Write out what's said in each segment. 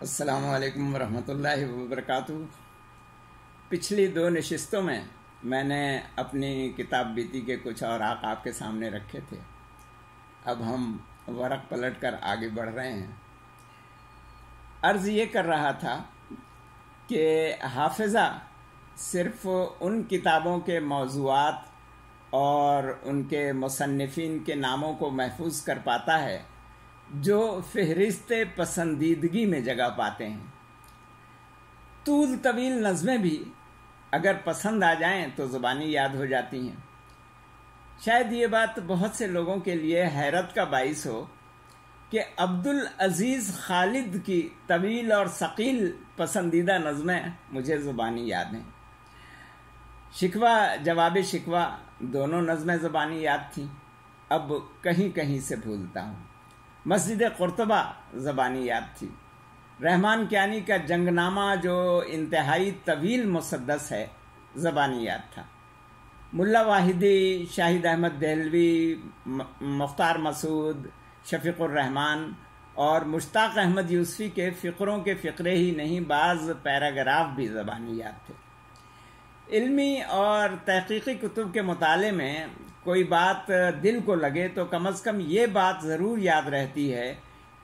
السلام علیکم ورحمۃ اللہ وبرکاتہ۔ پچھلی 2 نشستوں میں میں نے اپنی کتاب بیتی کے کچھ اوراق آپ کے سامنے رکھے تھے۔ اب ہم ورق پلٹ کر آگے بڑھ رہے ہیں۔ عرض یہ کر رہا تھا کہ حافظہ صرف ان کتابوں کے موضوعات اور ان کے مصنفین کے ناموں کو محفوظ کر پاتا ہے جو فہرست پسندیدگی میں جگہ پاتے ہیں۔ طول طویل نظمیں بھی اگر پسند آ جائیں تو زبانی یاد ہو جاتی ہیں۔ شاید یہ بات بہت سے لوگوں کے لیے حیرت کا باعث ہو کہ عبدالعزیز خالد کی طویل اور ثقیل پسندیدہ نظمیں مجھے زبانی یاد ہیں۔ شکوہ جواب شکوہ دونوں نظمیں زبانی یاد تھیں، اب کہیں کہیں سے بھولتا ہوں۔ مسجد قرطبہ زبانی یاد تھی۔ رحمان کیانی کا جنگ نامہ جو انتہائی طویل مسدس ہے زبانی یاد تھا۔ ملا واحدی، شاہد احمد دہلوی، مختار مسعود، شفیق الرحمان اور مشتاق احمد یوسفی کے فقروں کے فقرے ہی نہیں، بعض پیراگراف بھی زبانی یاد تھے۔ علمی اور تحقیقی کتب کے مطالعے میں کوئی بات دل کو لگے تو کم از کم یہ بات ضرور یاد رہتی ہے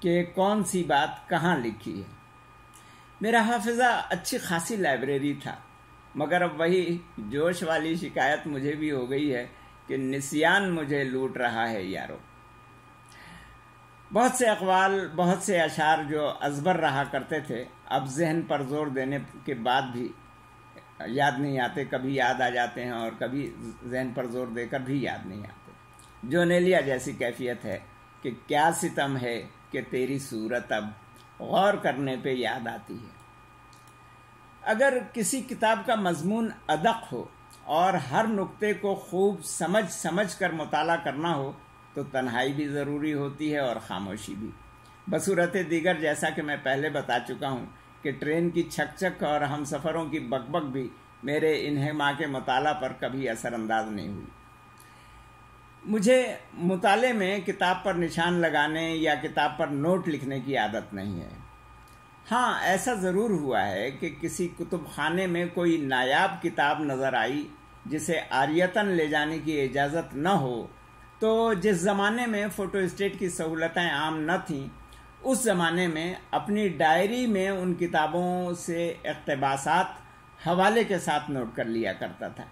کہ کون سی بات کہاں لکھی ہے۔ میرا حافظہ اچھی خاصی لائبریری تھا، مگر اب وہی جوش والی شکایت مجھے بھی ہو گئی ہے کہ نسیان مجھے لوٹ رہا ہے یارو۔ بہت سے اقوال، بہت سے اشعار جو ازبر رہا کرتے تھے، اب ذہن پر زور دینے کے بعد بھی یاد نہیں آتے۔ کبھی یاد آ جاتے ہیں اور کبھی ذہن پر زور دے کر بھی یاد نہیں آتے۔ جونیلیا جیسی کیفیت ہے کہ کیا ستم ہے کہ تیری صورت اب غور کرنے پہ یاد آتی ہے۔ اگر کسی کتاب کا مضمون ادق ہو اور ہر نقطے کو خوب سمجھ کر مطالعہ کرنا ہو تو تنہائی بھی ضروری ہوتی ہے اور خاموشی بھی۔ بصورت دیگر جیسا کہ میں پہلے بتا چکا ہوں کہ ٹرین کی چھک چھک اور ہم سفروں کی بک بک بھی میرے انہماک کے مطالعہ پر کبھی اثر انداز نہیں ہوئی۔ مجھے مطالعے میں کتاب پر نشان لگانے یا کتاب پر نوٹ لکھنے کی عادت نہیں ہے۔ ہاں، ایسا ضرور ہوا ہے کہ کسی کتب خانے میں کوئی نایاب کتاب نظر آئی جسے عاریتاً لے جانے کی اجازت نہ ہو، تو جس زمانے میں فوٹو اسٹیٹ کی سہولتیں عام نہ تھیں، اس زمانے میں اپنی ڈائری میں ان کتابوں سے اقتباسات حوالے کے ساتھ نوٹ کر لیا کرتا تھا۔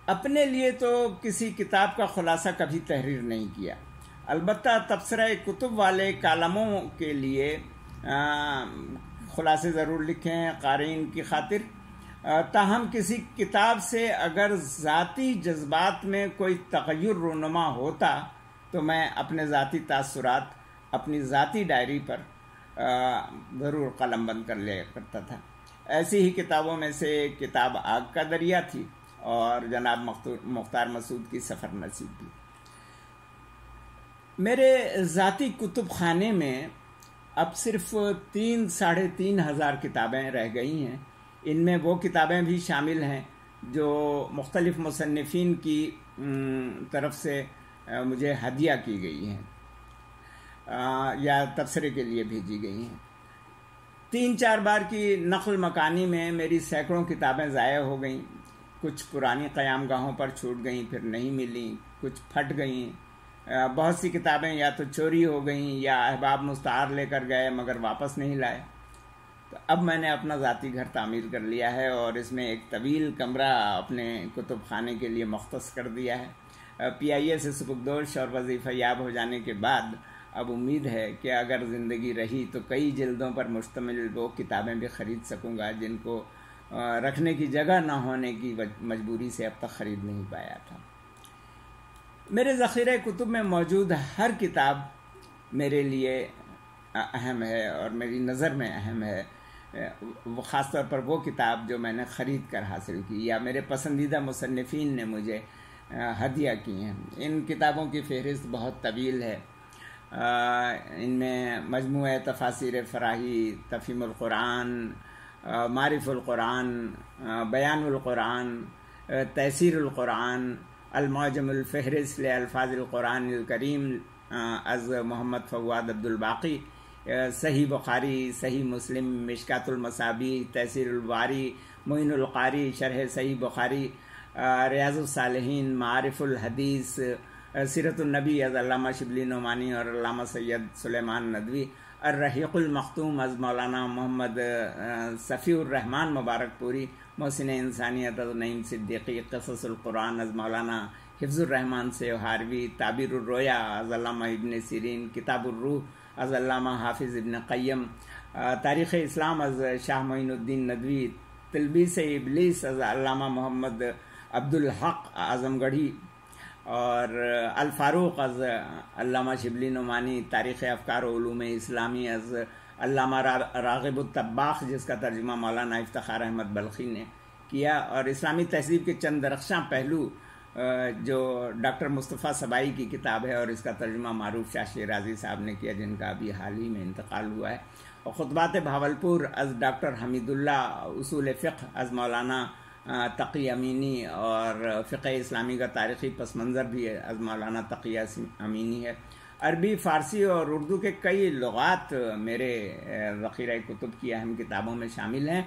اپنے لیے تو کسی کتاب کا خلاصہ کبھی تحریر نہیں کیا، البتہ تبصرہ کتب والے کالموں کے لیے خلاصے ضرور لکھے ہیں قارئین کی خاطر۔ تاہم کسی کتاب سے اگر ذاتی جذبات میں کوئی تغیر رونما ہوتا تو میں اپنے ذاتی تاثرات اپنی ذاتی ڈائری پر ضرور قلم بند کر لیا کرتا تھا۔ ایسی ہی کتابوں میں سے ایک کتاب آگ کا دریا تھی اور جناب مختار مسعود کی سفر نصیب تھی۔ میرے ذاتی کتب خانے میں اب صرف 3-3.5 ہزار کتابیں رہ گئی ہیں۔ ان میں وہ کتابیں بھی شامل ہیں جو مختلف مصنفین کی طرف سے مجھے ہدیہ کی گئی ہیں یا تبصرے کے لیے بھیجی گئی ہیں۔ 3-4 بار کی نقل مکانی میں میری سینکڑوں کتابیں ضائع ہو گئیں۔ کچھ پرانی قیام گاہوں پر چھوٹ گئیں، پھر نہیں ملیں، کچھ پھٹ گئیں۔ بہت سی کتابیں یا تو چوری ہو گئیں یا احباب مستعار لے کر گئے مگر واپس نہیں لائے۔ تو اب میں نے اپنا ذاتی گھر تعمیر کر لیا ہے اور اس میں ایک طویل کمرہ اپنے کتب خانے کے لیے مختص کر دیا ہے۔ PIA سے سبکدوش اور وظیفہ یاب ہو جانے کے بعد اب امید ہے کہ اگر زندگی رہی تو کئی جلدوں پر مشتمل وہ کتابیں بھی خرید سکوں گا جن کو رکھنے کی جگہ نہ ہونے کی مجبوری سے اب تک خرید نہیں پایا تھا۔ میرے ذخیرہ کتب میں موجود ہر کتاب میرے لیے اہم ہے اور میری نظر میں اہم ہے، خاص طور پر وہ کتاب جو میں نے خرید کر حاصل کی یا میرے پسندیدہ مصنفین نے مجھے ہدیہ کی ہیں۔ ان کتابوں کی فہرست بہت طویل ہے۔ ان میں مجموعہ تفاسیر فراہی، تفہیم القرآن، معرف القرآن، بیان القرآن، تیسیر القرآن، المعجم الفہرست لالفاظ القرآن الکریم از محمد فواد عبدالباقی، صحیح بخاری، صحیح مسلم، مشکات المصابیح، تحصیل الباری، معین القاری، شرح صحیح بخاری، ریاض الصالحین، معارف الحدیث، سیرت النبی از علامہ شبلی نعمانی اور علامہ سید سلیمان ندوی، الرحیق المختوم از مولانا محمد صفی الرحمن مبارک پوری، محسن انسانیت از نعیم صدیقی، قصص القرآن از مولانا حفظ الرحمن سیوہاروی، تعبیر الرؤیا از علامہ ابن سیرین، کتاب الروح از علامہ حافظ ابن قیم، تاریخ اسلام از شاہ معین الدین ندوی، تلبیس ابلیس از علامہ محمد عبدالحق اعظم گڑھی، اور الفاروق از علامہ شبلی نعمانی، تاریخ افکار و علوم اسلامی از علامہ راغب الطباخ جس کا ترجمہ مولانا افتخار احمد بلخی نے کیا، اور اسلامی تہذیب کے چند درخشاں پہلو جو ڈاکٹر مصطفیٰ سبائی کی کتاب ہے اور اس کا ترجمہ معروف شاہ شیرازی صاحب نے کیا جن کا ابھی حال ہی میں انتقال ہوا ہے، اور خطبات بھاولپور از ڈاکٹر حمید اللہ، اصول فقہ از مولانا تقی امینی، اور فقہ اسلامی کا تاریخی پس منظر بھی از مولانا تقی امینی ہے۔ عربی، فارسی اور اردو کے کئی لغات میرے ذخیرہ کتب کی اہم کتابوں میں شامل ہیں۔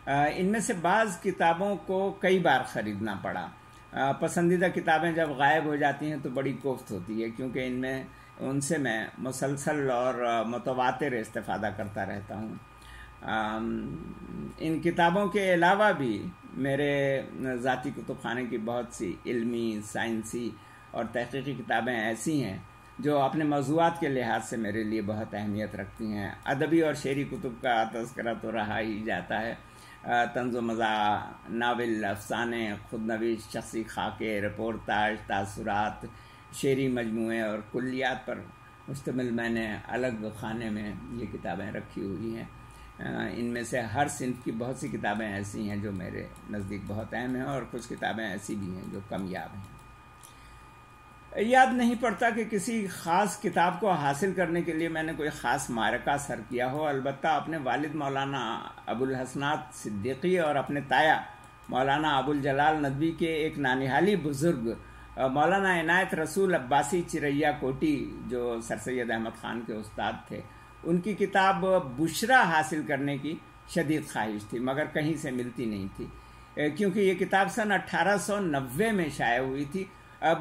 ان میں سے بعض کتابوں کو کئی بار خریدنا پڑا۔ پسندیدہ کتابیں جب غائب ہو جاتی ہیں تو بڑی کوفت ہوتی ہے، کیونکہ ان سے میں مسلسل اور متواتر استفادہ کرتا رہتا ہوں۔ ان کتابوں کے علاوہ بھی میرے ذاتی کتب خانے کی بہت سی علمی، سائنسی اور تحقیقی کتابیں ایسی ہیں جو اپنے موضوعات کے لحاظ سے میرے لیے بہت اہمیت رکھتی ہیں۔ ادبی اور شعری کتب کا تذکرہ تو رہا ہی جاتا ہے، طنز و مزاح، ناول، افسانے، خود نویس، شخصی خاکے، رپورتاج، تاثرات، شعری مجموعے اور کلیات پر مشتمل میں نے الگ خانے میں یہ کتابیں رکھی ہوئی ہیں۔ ان میں سے ہر صنف کی بہت سی کتابیں ایسی ہیں جو میرے نزدیک بہت اہم ہیں، اور کچھ کتابیں ایسی بھی ہیں جو کمیاب ہیں۔ یاد نہیں پڑتا کہ کسی خاص کتاب کو حاصل کرنے کے لیے میں نے کوئی خاص معرکہ سر کیا ہو، البتہ اپنے والد مولانا ابو الحسنات صدیقی اور اپنے تایا مولانا ابو الجلال ندوی کے ایک نانہالی بزرگ مولانا عنایت رسول عباسی چریا کوٹی جو سر سید احمد خان کے استاد تھے، ان کی کتاب بشرا حاصل کرنے کی شدید خواہش تھی، مگر کہیں سے ملتی نہیں تھی، کیونکہ یہ کتاب سن 1890 میں شائع ہوئی تھی۔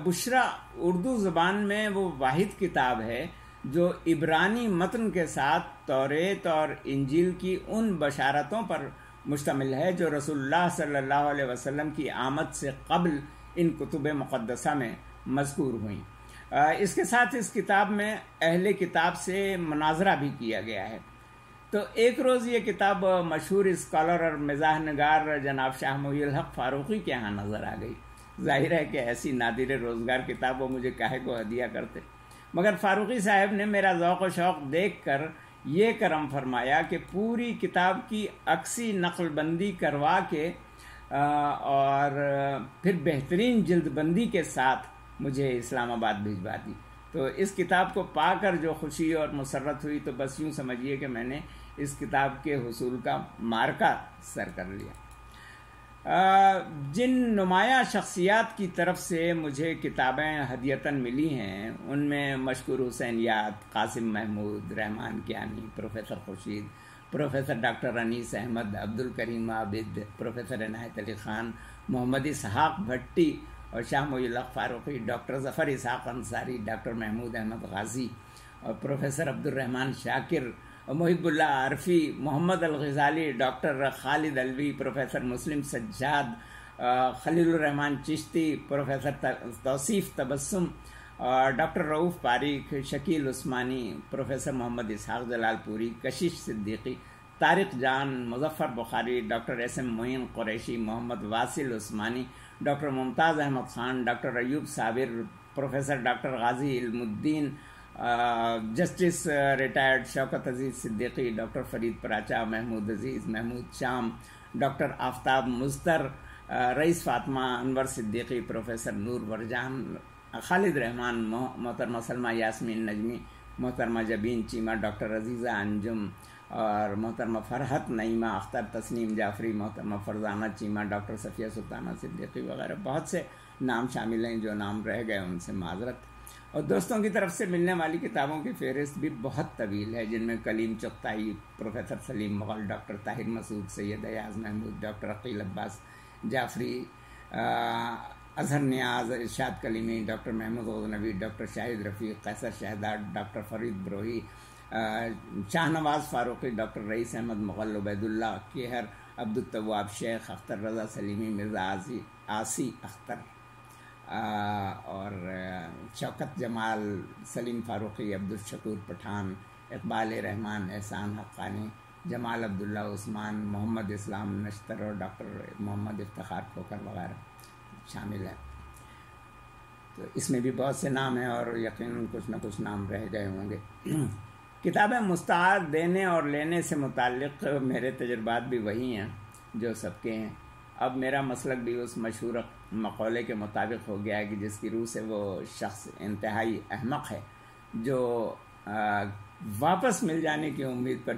بشرا اردو زبان میں وہ واحد کتاب ہے جو عبرانی متن کے ساتھ توریت اور انجیل کی ان بشارتوں پر مشتمل ہے جو رسول اللہ صلی اللہ علیہ وسلم کی آمد سے قبل ان کتب مقدسہ میں مذکور ہوئیں۔ اس کے ساتھ اس کتاب میں اہل کتاب سے مناظرہ بھی کیا گیا ہے۔ تو ایک روز یہ کتاب مشہور اسکالر اور مزاح نگار جناب شاہ محی الحق فاروقی کے ہاں نظر آ گئی۔ ظاہر ہے کہ ایسی نادر روزگار کتاب وہ مجھے کاہے کو ہدیہ کرتے، مگر فاروقی صاحب نے میرا ذوق و شوق دیکھ کر یہ کرم فرمایا کہ پوری کتاب کی عکسی نقل بندی کروا کے اور پھر بہترین جلد بندی کے ساتھ مجھے اسلام آباد بھجوا دی۔ تو اس کتاب کو پا کر جو خوشی اور مسرت ہوئی تو بس یوں سمجھیے کہ میں نے اس کتاب کے حصول کا معرکہ سر کر لیا۔ جن نمایاں شخصیات کی طرف سے مجھے کتابیں ہدیتاً ملی ہیں ان میں Mashkoor Hussain Yaad, Qasim Mahmood, Rehman Kiyani, professor Khurshid, professor doctor Anis Ahmad, Abdul Karim Abid, professor Inayat Ali Khan, Muhammad Ishaq بھٹی اور شاہ محی الحق فاروقی، ڈاکٹر ظفر اسحاق انصاری، ڈاکٹر محمود احمد غازی اور پروفیسر عبدالرحمن شاکر، محب اللہ عارفی، محمد الغزالی، ڈاکٹر خالد علوی، پروفیسر مسلم سجاد، خلیل الرحمن چشتی، پروفیسر توصیف تبسم، ڈاکٹر رؤوف پاریک، شکیل عثمانی، پروفیسر محمد اسحاق جلال پوری، کشش صدیقی، طارق جان، مظفر بخاری، ڈاکٹر ایس ایم معین قریشی، محمد واصل عثمانی، ڈاکٹر ممتاز احمد خان، ڈاکٹر ایوب صابر، پروفیسر ڈاکٹر غازی علم الدین، justice retired Shaukat Aziz Siddiqui, doctor Farid Paracha, Mahmood عزیز، محمود شام، ڈاکٹر آفتاب مزتر، رئیس فاطمہ، انور صدیقی، پروفیسر نور ورجان، خالد رحمان، محترمہ سلمہ یاسمین نجمی، محترمہ جبین چیمہ، ڈاکٹر عزیزہ انجم اور محترمہ فرحت نعیمہ اختر، تسنیم جعفری، محترمہ فرزانہ چیمہ، ڈاکٹر صفیہ سلطانہ صدیقی وغیرہ۔ بہت سے نام شامل ہیں، جو نام رہ گئے ان سے معذرت۔ اور دوستوں کی طرف سے ملنے والی کتابوں کی فہرست بھی بہت طویل ہے، جن میں Kaleem Chughtai, professor Saleem Mughal, doctor Tahir Masood, Syed Ayaz Mahmood, doctor Aqeel Abbas Jafri, Azhar Niaz, Irshad Kalimi, doctor Mahmood Ghaznavi, doctor Shahid Rafiq, Qaiser Shahzad, doctor Farid Brohi, Shah Nawaz Farooqi, doctor Rais Ahmad Mughal, Ubaid Ullah Keher, Abdul Tawab Sheikh, Akhtar رضا سلیمی، مرزا عاصی اختر، اور شوکت جمال، سلیم فاروقی، عبدالشکور پٹھان، اقبال رحمان، احسان حقانی، جمال عبداللہ عثمان، محمد اسلام نشتر اور ڈاکٹر محمد افتخار کھوکر وغیرہ شامل ہیں۔ تو اس میں بھی بہت سے نام ہیں اور یقیناً کچھ نہ کچھ نام رہ گئے ہوں گے۔ کتابیں مستعار دینے اور لینے سے متعلق میرے تجربات بھی وہی ہیں جو سب کے ہیں۔ اب میرا مسلک بھی اس مشہور مقولے کے مطابق ہو گیا ہے کہ جس کی روح سے وہ شخص انتہائی احمق ہے جو واپس مل جانے کی امید پر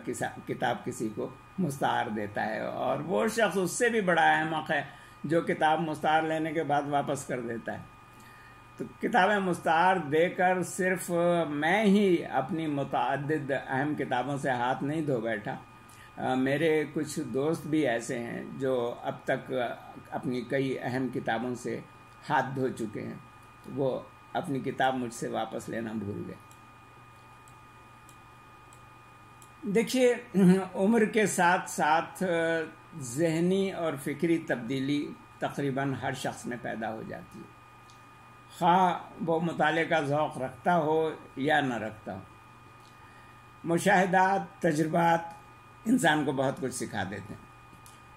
کتاب کسی کو مستعار دیتا ہے، اور وہ شخص اس سے بھی بڑا احمق ہے جو کتاب مستعار لینے کے بعد واپس کر دیتا ہے۔ تو کتابیں مستعار دے کر صرف میں ہی اپنی متعدد اہم کتابوں سے ہاتھ نہیں دھو بیٹھا، میرے کچھ دوست بھی ایسے ہیں جو اب تک اپنی کئی اہم کتابوں سے ہاتھ دھو چکے ہیں، وہ اپنی کتاب مجھ سے واپس لینا بھول گئے۔ دیکھیے، عمر کے ساتھ ساتھ ذہنی اور فکری تبدیلی تقریباً ہر شخص میں پیدا ہو جاتی ہے، خواہ وہ مطالعے کا ذوق رکھتا ہو یا نہ رکھتا ہو۔ مشاہدات، تجربات انسان کو بہت کچھ سکھا دیتے ہیں،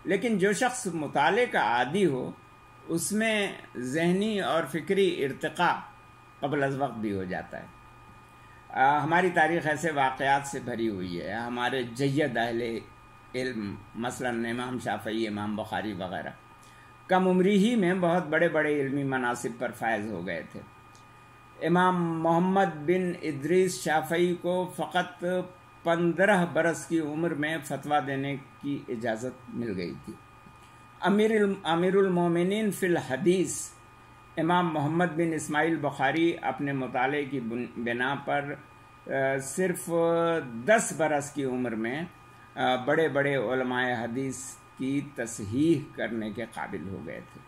لیکن جو شخص مطالعے کا عادی ہو اس میں ذہنی اور فکری ارتقاء قبل از وقت بھی ہو جاتا ہے۔ ہماری تاریخ ایسے واقعات سے بھری ہوئی ہے۔ ہمارے جید اہل علم، مثلا امام شافعی، امام بخاری وغیرہ، کم عمری ہی میں بہت بڑے بڑے علمی مناصب پر فائز ہو گئے تھے۔ امام محمد بن ادریس شافعی کو فقط 15 برس کی عمر میں فتویٰ دینے کی اجازت مل گئی تھی۔ امیر المومنین فی الحدیث امام محمد بن اسماعیل بخاری اپنے مطالعے کی بنا پر صرف 10 برس کی عمر میں بڑے بڑے علماء حدیث کی تصحیح کرنے کے قابل ہو گئے تھے۔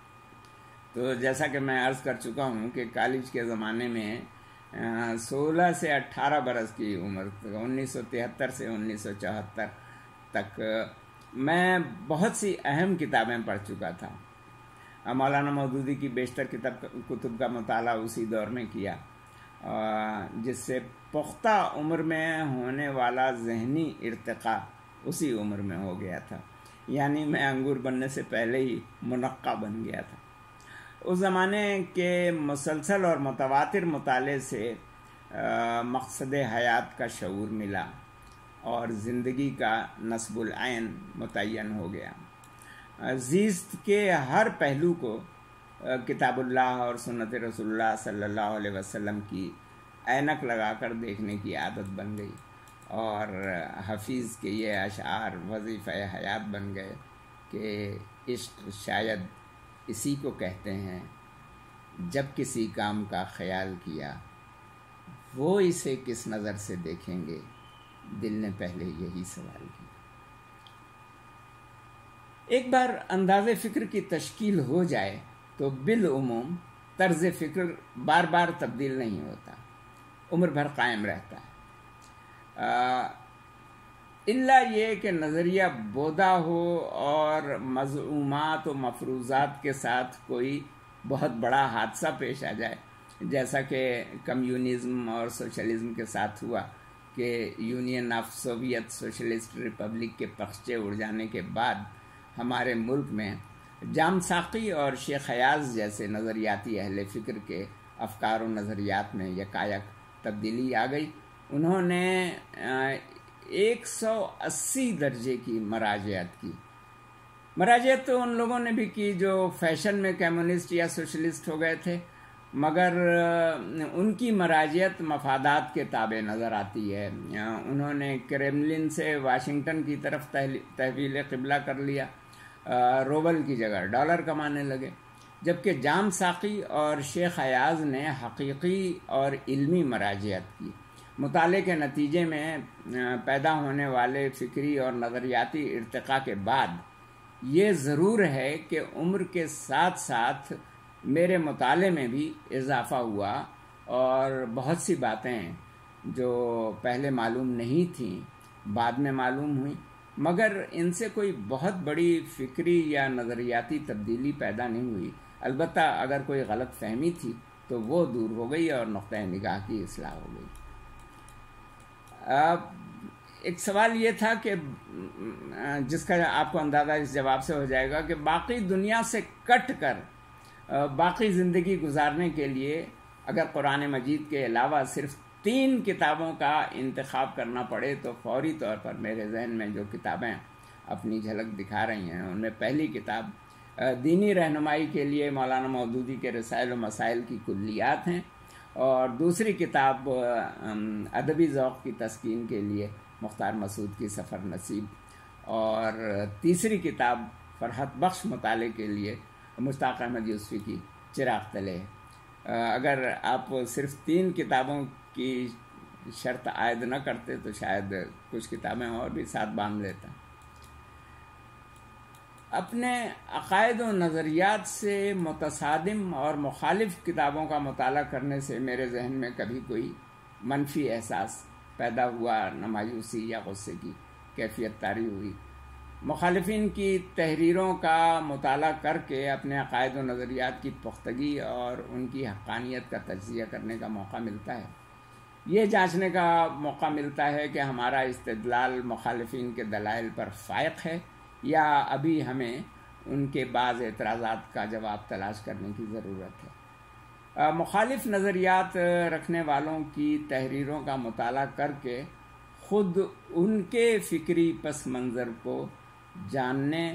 تو جیسا کہ میں عرض کر چکا ہوں کہ کالج کے زمانے میں 16 سے 18 برس کی عمر، 1973 سے 1974 تک میں بہت سی اہم کتابیں پڑھ چکا تھا۔ مولانا مودودی کی بیشتر کتب کا مطالعہ اسی دور میں کیا، جس سے پختہ عمر میں ہونے والا ذہنی ارتقاء اسی عمر میں ہو گیا تھا، یعنی میں انگور بننے سے پہلے ہی منقع بن گیا تھا۔ اس زمانے کے مسلسل اور متواتر مطالعے سے مقصد حیات کا شعور ملا اور زندگی کا نصب العین متعین ہو گیا۔ زیست کے ہر پہلو کو کتاب اللہ اور سنت رسول اللہ صلی اللہ علیہ وسلم کی اینک لگا کر دیکھنے کی عادت بن گئی، اور حفیظ کے یہ اشعار وظیفہ حیات بن گئے کہ عشق شاید اسی کو کہتے ہیں جب کسی کام کا خیال کیا، وہ اسے کس نظر سے دیکھیں گے، دل نے پہلے یہی سوال کیا۔ ایک بار انداز فکر کی تشکیل ہو جائے تو بالعموم طرز فکر بار بار تبدیل نہیں ہوتا، عمر بھر قائم رہتا ہے، الا یہ کہ نظریہ بودا ہو اور مزعومات و مفروضات کے ساتھ کوئی بہت بڑا حادثہ پیش آ جائے، جیسا کہ کمیونزم اور سوشلزم کے ساتھ ہوا کہ union of Soviet socialist republic کے پخچے اڑ جانے کے بعد ہمارے ملک میں جام ساقی اور شیخ ایاز جیسے نظریاتی اہل فکر کے افکار و نظریات میں یکایک تبدیلی آ گئی۔ انہوں نے 180 درجے کی مراجعت کی۔ مراجعت تو ان لوگوں نے بھی کی جو فیشن میں کمیونسٹ یا سوشلسٹ ہو گئے تھے، مگر ان کی مراجعت مفادات کے تابع نظر آتی ہے۔ انہوں نے کریملن سے واشنگٹن کی طرف تحویل قبلہ کر لیا، روبل کی جگہ ڈالر کمانے لگے، جبکہ جام ساقی اور شیخ ایاز نے حقیقی اور علمی مراجعت کی۔ مطالعے کے نتیجے میں پیدا ہونے والے فکری اور نظریاتی ارتقاء کے بعد یہ ضرور ہے کہ عمر کے ساتھ ساتھ میرے مطالعے میں بھی اضافہ ہوا اور بہت سی باتیں جو پہلے معلوم نہیں تھیں بعد میں معلوم ہوئیں، مگر ان سے کوئی بہت بڑی فکری یا نظریاتی تبدیلی پیدا نہیں ہوئی۔ البتہ اگر کوئی غلط فہمی تھی تو وہ دور ہو گئی اور نقطۂ نگاہ کی اصلاح ہو گئی۔ ایک سوال یہ تھا کہ جس کا آپ کو اندازہ اس جواب سے ہو جائے گا کہ باقی دنیا سے کٹ کر باقی زندگی گزارنے کے لیے اگر قرآن مجید کے علاوہ صرف 3 کتابوں کا انتخاب کرنا پڑے تو فوری طور پر میرے ذہن میں جو کتابیں اپنی جھلک دکھا رہی ہیں ان میں پہلی کتاب دینی رہنمائی کے لیے مولانا مودودی کے رسائل و مسائل کی کلیات ہیں، اور دوسری کتاب ادبی ذوق کی تسکین کے لیے مختار مسعود کی سفر نصیب، اور تیسری کتاب فرحت بخش مطالعے کے لیے مشتاق احمد یوسفی کی چراغ تلے ہے۔ اگر آپ صرف 3 کتابوں کی شرط عائد نہ کرتے تو شاید کچھ کتابیں اور بھی ساتھ باندھ لیتا۔ اپنے عقائد و نظریات سے متصادم اور مخالف کتابوں کا مطالعہ کرنے سے میرے ذہن میں کبھی کوئی منفی احساس پیدا ہوا، نہ مایوسی یا غصے کی کیفیت طاری ہوئی۔ مخالفین کی تحریروں کا مطالعہ کر کے اپنے عقائد و نظریات کی پختگی اور ان کی حقانیت کا تجزیہ کرنے کا موقع ملتا ہے۔ یہ جانچنے کا موقع ملتا ہے کہ ہمارا استدلال مخالفین کے دلائل پر فائق ہے یا ابھی ہمیں ان کے بعض اعتراضات کا جواب تلاش کرنے کی ضرورت ہے۔ مخالف نظریات رکھنے والوں کی تحریروں کا مطالعہ کر کے خود ان کے فکری پس منظر کو جاننے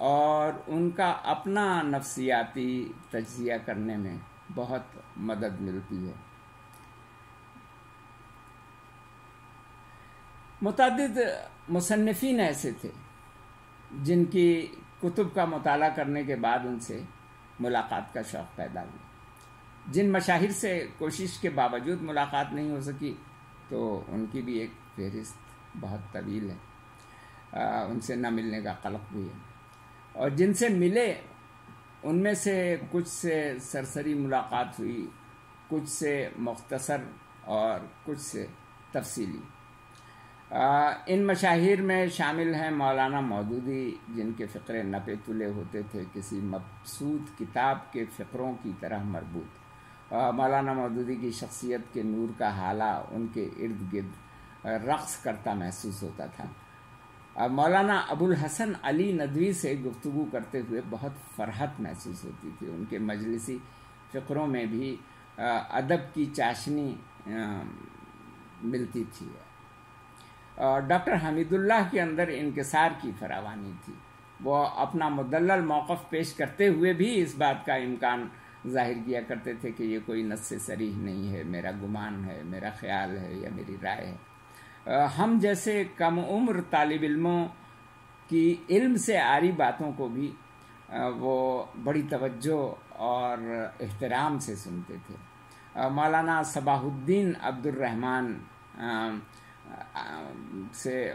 اور ان کا اپنا نفسیاتی تجزیہ کرنے میں بہت مدد ملتی ہے۔ متعدد مصنفین ایسے تھے جن کی کتب کا مطالعہ کرنے کے بعد ان سے ملاقات کا شوق پیدا ہوا۔ جن مشاہیر سے کوشش کے باوجود ملاقات نہیں ہو سکی تو ان کی بھی ایک فہرست بہت طویل ہے، ان سے نہ ملنے کا قلق بھی ہے، اور جن سے ملے ان میں سے کچھ سے سرسری ملاقات ہوئی، کچھ سے مختصر اور کچھ سے تفصیلی۔ ان مشاہیر میں شامل ہیں مولانا مودودی، جن کے فقرے نپے تلے ہوتے تھے کسی مبسوط کتاب کے فقروں کی طرح مربوط۔ مولانا مودودی کی شخصیت کے نور کا حالہ ان کے ارد گرد رقص کرتا محسوس ہوتا تھا۔ مولانا ابوالحسن علی ندوی سے گفتگو کرتے ہوئے بہت فرحت محسوس ہوتی تھی۔ ان کے مجلسی فقروں میں بھی ادب کی چاشنی ملتی تھی۔ ڈاکٹر حمید اللہ کے اندر انکسار کی فراوانی تھی۔ وہ اپنا مدلل موقف پیش کرتے ہوئے بھی اس بات کا امکان ظاہر کیا کرتے تھے کہ یہ کوئی نص صریح نہیں ہے، میرا گمان ہے، میرا خیال ہے یا میری رائے ہے۔ ہم جیسے کم عمر طالب علموں کی علم سے عاری باتوں کو بھی وہ بڑی توجہ اور احترام سے سنتے تھے۔ مولانا صباح الدین عبد الرحمن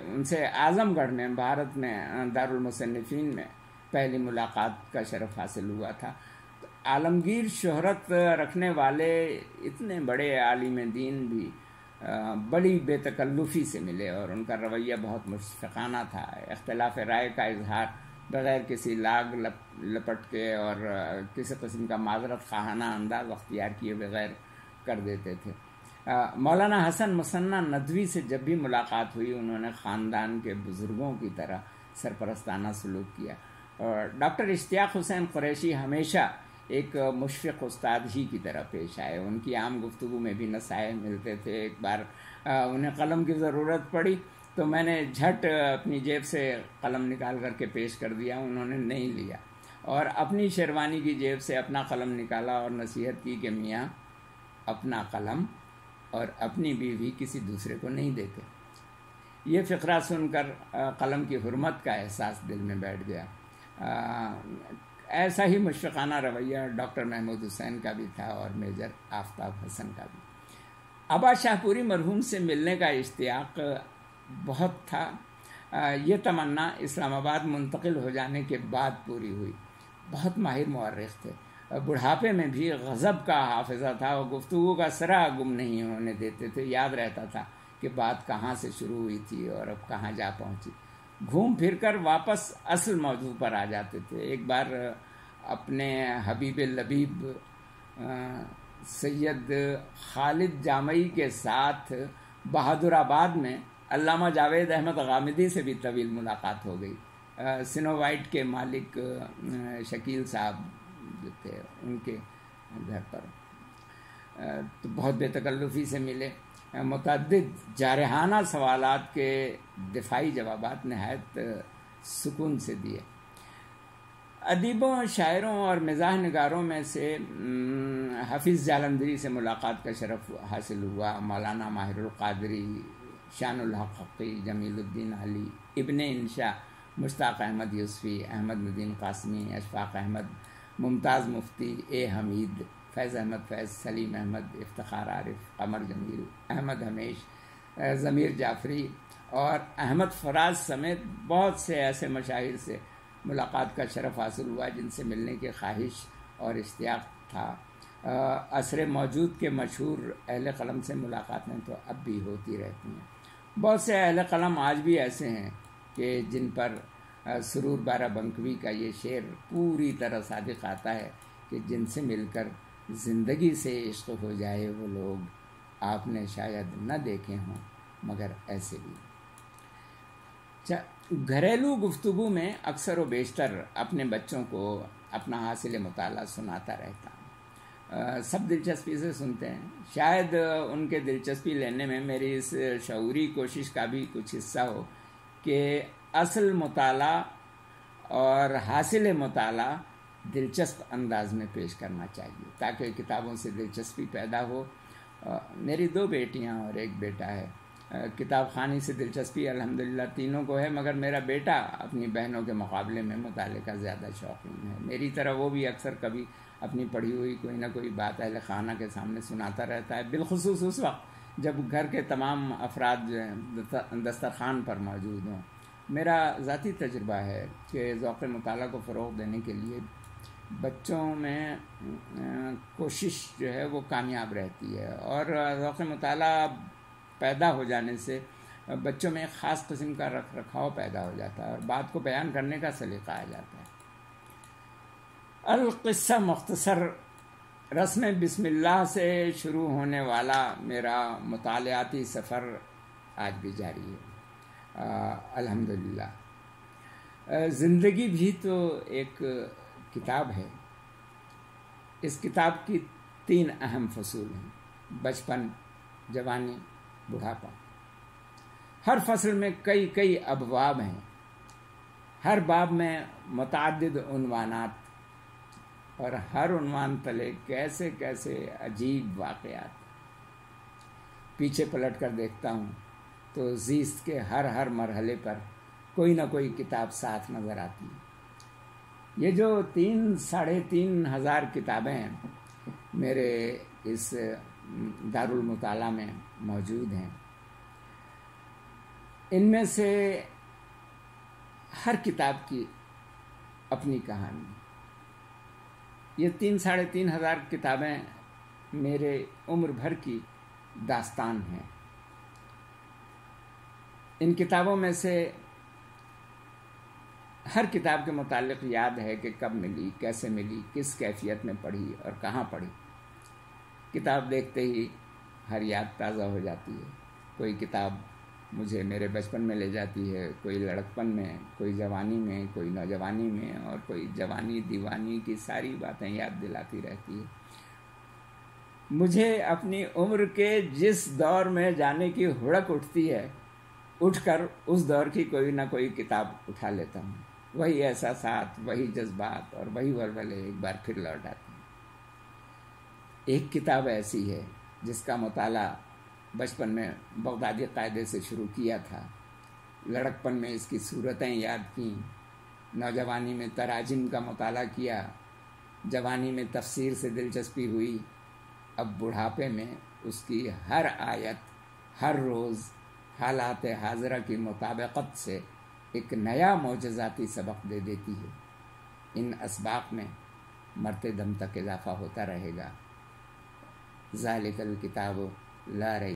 ان سے اعظم گڑھ میں بھارت میں دارالمصنفین میں پہلی ملاقات کا شرف حاصل ہوا تھا۔ عالمگیر شہرت رکھنے والے اتنے بڑے عالم دین بھی بڑی بے تکلفی سے ملے اور ان کا رویہ بہت مشفقانہ تھا۔ اختلاف رائے کا اظہار بغیر کسی لاگ لپٹ کے اور کسی قسم کا معذرت خواہانہ انداز اختیار کیے بغیر کر دیتے تھے۔ مولانا حسن مثنیٰ ندوی سے جب بھی ملاقات ہوئی انہوں نے خاندان کے بزرگوں کی طرح سرپرستانہ سلوک کیا، اور ڈاکٹر اشتیاق حسین قریشی ہمیشہ ایک مشفق استاد ہی کی طرح پیش آئے۔ ان کی عام گفتگو میں بھی نصائح ملتے تھے۔ ایک بار انہیں قلم کی ضرورت پڑی تو میں نے جھٹ اپنی جیب سے قلم نکال کر کے پیش کر دیا، انہوں نے نہیں لیا، اور اپنی شیروانی کی جیب سے اپنا قلم نکالا اور نصیحت کی کہ میاں اپنا قلم اور اپنی بیوی کسی دوسرے کو نہیں دیتے۔ یہ فقرہ سن کر قلم کی حرمت کا احساس دل میں بیٹھ گیا۔ ایسا ہی مشفقانہ رویہ ڈاکٹر محمود حسین کا بھی تھا اور میجر آفتاب حسن کا بھی. ابا شاہ پوری مرحوم سے ملنے کا اشتیاق بہت تھا. یہ تمنا اسلام آباد منتقل ہو جانے کے بعد پوری ہوئی. بہت ماہر مورخ تھے. بڑھاپے میں بھی غضب کا حافظہ تھا اور گفتگو کا سرا گم نہیں ہونے دیتے تھے. یاد رہتا تھا کہ بات کہاں سے شروع ہوئی تھی اور اب کہاں جا پہنچی. گھوم پھر کر واپس اصل موضوع پر آ جاتے تھے. ایک بار اپنے حبیب لبیب سید خالد جامعی کے ساتھ بہادر آباد میں علامہ جاوید احمد غامدی سے بھی طویل ملاقات ہو گئی. سنو وائٹ کے مالک شکیل صاحب جو تھے ان کے گھر پر، تو بہت بے تکلفی سے ملے. متعدد جارحانہ سوالات کے دفاعی جوابات نہایت سکون سے دیے. ادیبوں، شاعروں اور مزاح نگاروں میں سے حفیظ جالندھری سے ملاقات کا شرف حاصل ہوا. مولانا ماہر القادری، شان الحق حقی، جمیل الدین علی، ابن انشا، مشتاق احمد یوسفی، احمد ندیم قاسمی، اشفاق احمد، ممتاز مفتی، اے حمید، فیض احمد فیض، سلیم احمد، افتخار عارف، قمر جمیل، احمد حمیش، ضمیر جعفری اور احمد فراز سمیت بہت سے ایسے مشاہیر سے ملاقات کا شرف حاصل ہوا جن سے ملنے کی خواہش اور اشتیاق تھا. عصر موجود کے مشہور اہل قلم سے ملاقاتیں تو اب بھی ہوتی رہتی ہیں. بہت سے اہل قلم آج بھی ایسے ہیں کہ جن پر سرور بارہ بنکوی کا یہ شعر پوری طرح صادق آتا ہے کہ جن سے مل کر زندگی سے عشق ہو جائے وہ لوگ آپ نے شاید نہ دیکھے ہوں مگر ایسے بھی. گھریلو گفتگو میں اکثر و بیشتر اپنے بچوں کو اپنا حاصل مطالعہ سناتا رہتا ہوں. سب دلچسپی سے سنتے ہیں. شاید ان کے دلچسپی لینے میں میری اس شعوری کوشش کا بھی کچھ حصہ ہو کہ اصل مطالعہ اور حاصل مطالعہ دلچسپ انداز میں پیش کرنا چاہیے تاکہ کتابوں سے دلچسپی پیدا ہو. میری 2 بیٹیاں اور 1 بیٹا ہے. کتاب خوانی سے دلچسپی الحمدللہ تینوں کو ہے، مگر میرا بیٹا اپنی بہنوں کے مقابلے میں مطالعے کا زیادہ شوقین ہے. میری طرح وہ بھی اکثر کبھی اپنی پڑھی ہوئی کوئی نہ کوئی بات اہل خانہ کے سامنے سناتا رہتا ہے، بالخصوص اس وقت جب گھر کے تمام افراد جو ہیں دسترخوان پر موجود ہوں. میرا ذاتی تجربہ ہے کہ ذوق مطالعہ کو فروغ دینے کے لیے بچوں میں کوشش جو ہے وہ کامیاب رہتی ہے، اور ذوق مطالعہ پیدا ہو جانے سے بچوں میں ایک خاص قسم کا رکھ رکھاؤ پیدا ہو جاتا ہے اور بات کو بیان کرنے کا سلیقہ آ جاتا ہے. القصہ مختصر. رسم بسم اللہ سے شروع ہونے والا میرا مطالعاتی سفر آج بھی جاری ہے الحمدللہ. زندگی بھی تو ایک کتاب ہے. اس کتاب کی 3 اہم فصول ہیں: بچپن، جوانی، بڑھاپا. ہر فصل میں کئی ابواب ہیں. ہر باب میں متعدد عنوانات اور ہر عنوان تلے کیسے عجیب واقعات. پیچھے پلٹ کر دیکھتا ہوں تو زیست کے ہر مرحلے پر کوئی نہ کوئی کتاب ساتھ نظر آتی ہے. یہ جو 3,500 ہزار کتابیں میرے اس دارالمطالعہ میں موجود ہیں، ان میں سے ہر کتاب کی اپنی کہانی. یہ 3,500 ہزار کتابیں میرے عمر بھر کی داستان ہیں. ان کتابوں میں سے ہر کتاب کے متعلق یاد ہے کہ کب ملی، کیسے ملی، کس کیفیت میں پڑھی اور کہاں پڑھی. کتاب دیکھتے ہی ہر یاد تازہ ہو جاتی ہے. کوئی کتاب مجھے میرے بچپن میں لے جاتی ہے، کوئی لڑکپن میں، کوئی جوانی میں، کوئی نوجوانی میں، اور کوئی جوانی دیوانی کی ساری باتیں یاد دلاتی رہتی ہے. مجھے اپنی عمر کے جس دور میں جانے کی ہڑک اٹھتی ہے، اٹھ کر اس دور کی کوئی نہ کوئی کتاب اٹھا لیتا ہوں. وہی احساسات، وہی جذبات اور وہی ولولے ایک بار پھر لوٹ آتے ہیں. ایک کتاب ایسی ہے جس کا مطالعہ بچپن میں بغدادی قاعدے سے شروع کیا تھا. لڑکپن میں اس کی صورتیں یاد کیں نوجوانی میں تراجم کا مطالعہ کیا، جوانی میں تفسیر سے دلچسپی ہوئی، اب بڑھاپے میں اس کی ہر آیت ہر روز حالات حاضرہ کی مطابقت سے ایک نیا معجزاتی سبق دے دیتی ہے۔ ان اسباق میں مرتے دم تک اضافہ ہوتا رہے گا۔ ذالک الکتاب لا ریب